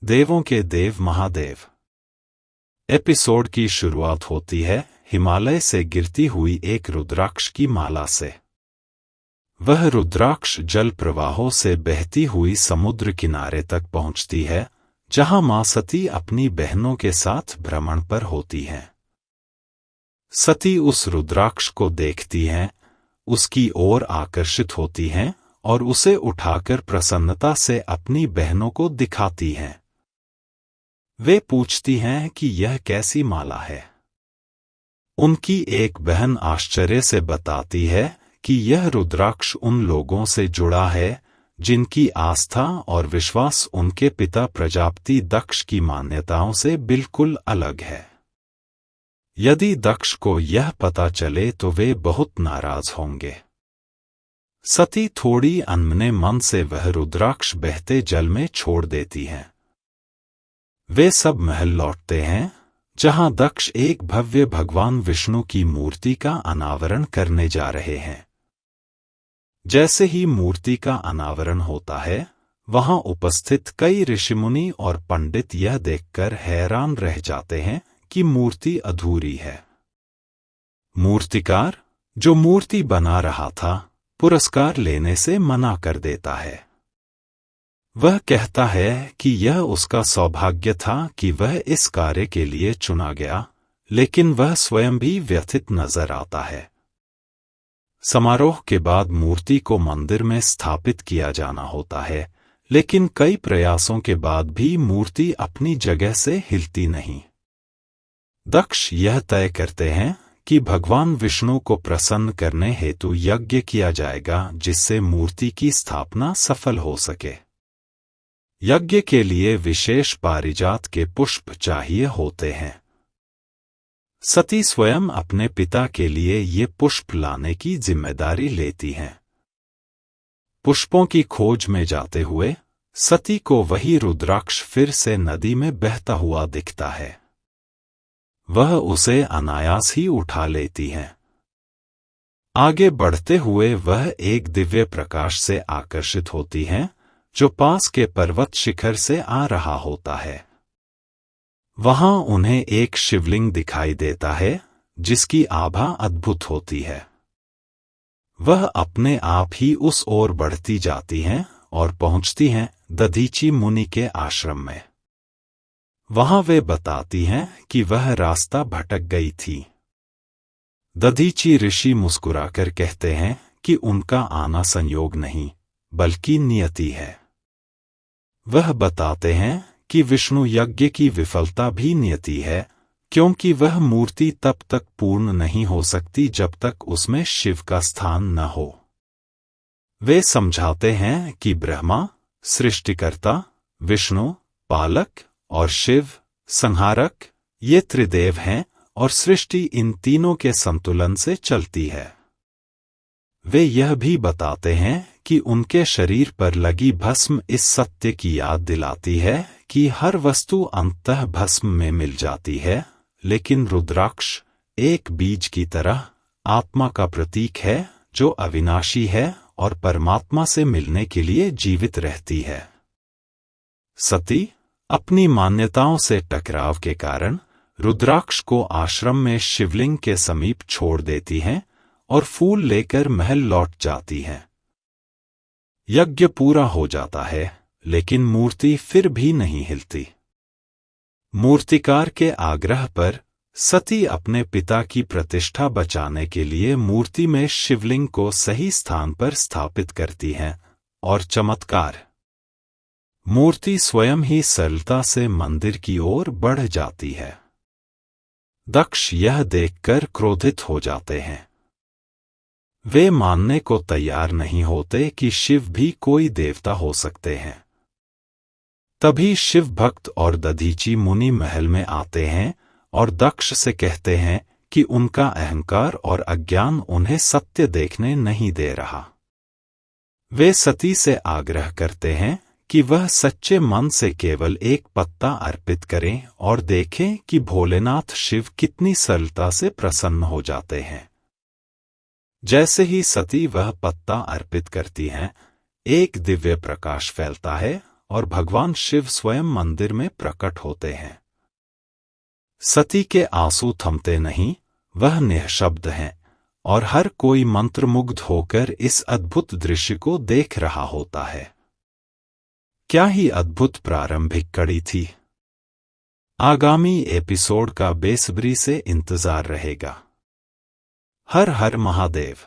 देवों के देव महादेव। एपिसोड की शुरुआत होती है हिमालय से गिरती हुई एक रुद्राक्ष की माला से। वह रुद्राक्ष जल प्रवाहों से बहती हुई समुद्र किनारे तक पहुंचती है, जहां मां सती अपनी बहनों के साथ भ्रमण पर होती हैं। सती उस रुद्राक्ष को देखती हैं, उसकी ओर आकर्षित होती हैं और उसे उठाकर प्रसन्नता से अपनी बहनों को दिखाती हैं। वे पूछती हैं कि यह कैसी माला है। उनकी एक बहन आश्चर्य से बताती है कि यह रुद्राक्ष उन लोगों से जुड़ा है जिनकी आस्था और विश्वास उनके पिता प्रजापति दक्ष की मान्यताओं से बिल्कुल अलग है। यदि दक्ष को यह पता चले तो वे बहुत नाराज होंगे। सती थोड़ी अनमने मन से वह रुद्राक्ष बहते जल में छोड़ देती हैं। वे सब महल लौटते हैं, जहां दक्ष एक भव्य भगवान विष्णु की मूर्ति का अनावरण करने जा रहे हैं। जैसे ही मूर्ति का अनावरण होता है, वहां उपस्थित कई ऋषिमुनि और पंडित यह देखकर हैरान रह जाते हैं कि मूर्ति अधूरी है। मूर्तिकार, जो मूर्ति बना रहा था, पुरस्कार लेने से मना कर देता है। वह कहता है कि यह उसका सौभाग्य था कि वह इस कार्य के लिए चुना गया, लेकिन वह स्वयं भी व्यथित नजर आता है। समारोह के बाद मूर्ति को मंदिर में स्थापित किया जाना होता है, लेकिन कई प्रयासों के बाद भी मूर्ति अपनी जगह से हिलती नहीं। दक्ष यह तय करते हैं कि भगवान विष्णु को प्रसन्न करने हेतु यज्ञ किया जाएगा, जिससे मूर्ति की स्थापना सफल हो सके। यज्ञ के लिए विशेष पारिजात के पुष्प चाहिए होते हैं। सती स्वयं अपने पिता के लिए ये पुष्प लाने की जिम्मेदारी लेती हैं। पुष्पों की खोज में जाते हुए सती को वही रुद्राक्ष फिर से नदी में बहता हुआ दिखता है। वह उसे अनायास ही उठा लेती हैं। आगे बढ़ते हुए वह एक दिव्य प्रकाश से आकर्षित होती हैं, जो पास के पर्वत शिखर से आ रहा होता है। वहां उन्हें एक शिवलिंग दिखाई देता है, जिसकी आभा अद्भुत होती है। वह अपने आप ही उस ओर बढ़ती जाती हैं और पहुंचती हैं दधीची मुनि के आश्रम में। वहां वे बताती हैं कि वह रास्ता भटक गई थी। दधीची ऋषि मुस्कुराकर कहते हैं कि उनका आना संयोग नहीं, बल्कि नियति है। वह बताते हैं कि विष्णु यज्ञ की विफलता भी नियति है, क्योंकि वह मूर्ति तब तक पूर्ण नहीं हो सकती जब तक उसमें शिव का स्थान न हो। वे समझाते हैं कि ब्रह्मा सृष्टिकर्ता, विष्णु पालक और शिव संहारक, ये त्रिदेव हैं और सृष्टि इन तीनों के संतुलन से चलती है। वे यह भी बताते हैं कि उनके शरीर पर लगी भस्म इस सत्य की याद दिलाती है कि हर वस्तु अंततः भस्म में मिल जाती है, लेकिन रुद्राक्ष एक बीज की तरह आत्मा का प्रतीक है, जो अविनाशी है और परमात्मा से मिलने के लिए जीवित रहती है। सती अपनी मान्यताओं से टकराव के कारण रुद्राक्ष को आश्रम में शिवलिंग के समीप छोड़ देती हैं और फूल लेकर महल लौट जाती हैं। यज्ञ पूरा हो जाता है, लेकिन मूर्ति फिर भी नहीं हिलती। मूर्तिकार के आग्रह पर सती अपने पिता की प्रतिष्ठा बचाने के लिए मूर्ति में शिवलिंग को सही स्थान पर स्थापित करती हैं, और चमत्कार, मूर्ति स्वयं ही सरलता से मंदिर की ओर बढ़ जाती है। दक्ष यह देखकर क्रोधित हो जाते हैं। वे मानने को तैयार नहीं होते कि शिव भी कोई देवता हो सकते हैं। तभी शिव भक्त और दधीची मुनि महल में आते हैं और दक्ष से कहते हैं कि उनका अहंकार और अज्ञान उन्हें सत्य देखने नहीं दे रहा। वे सती से आग्रह करते हैं कि वह सच्चे मन से केवल एक पत्ता अर्पित करें और देखें कि भोलेनाथ शिव कितनी सरलता से प्रसन्न हो जाते हैं। जैसे ही सती वह पत्ता अर्पित करती हैं, एक दिव्य प्रकाश फैलता है और भगवान शिव स्वयं मंदिर में प्रकट होते हैं। सती के आंसू थमते नहीं, वह निःशब्द हैं, और हर कोई मंत्रमुग्ध होकर इस अद्भुत दृश्य को देख रहा होता है। क्या ही अद्भुत प्रारंभिक कड़ी थी। आगामी एपिसोड का बेसब्री से इंतजार रहेगा। हर हर महादेव।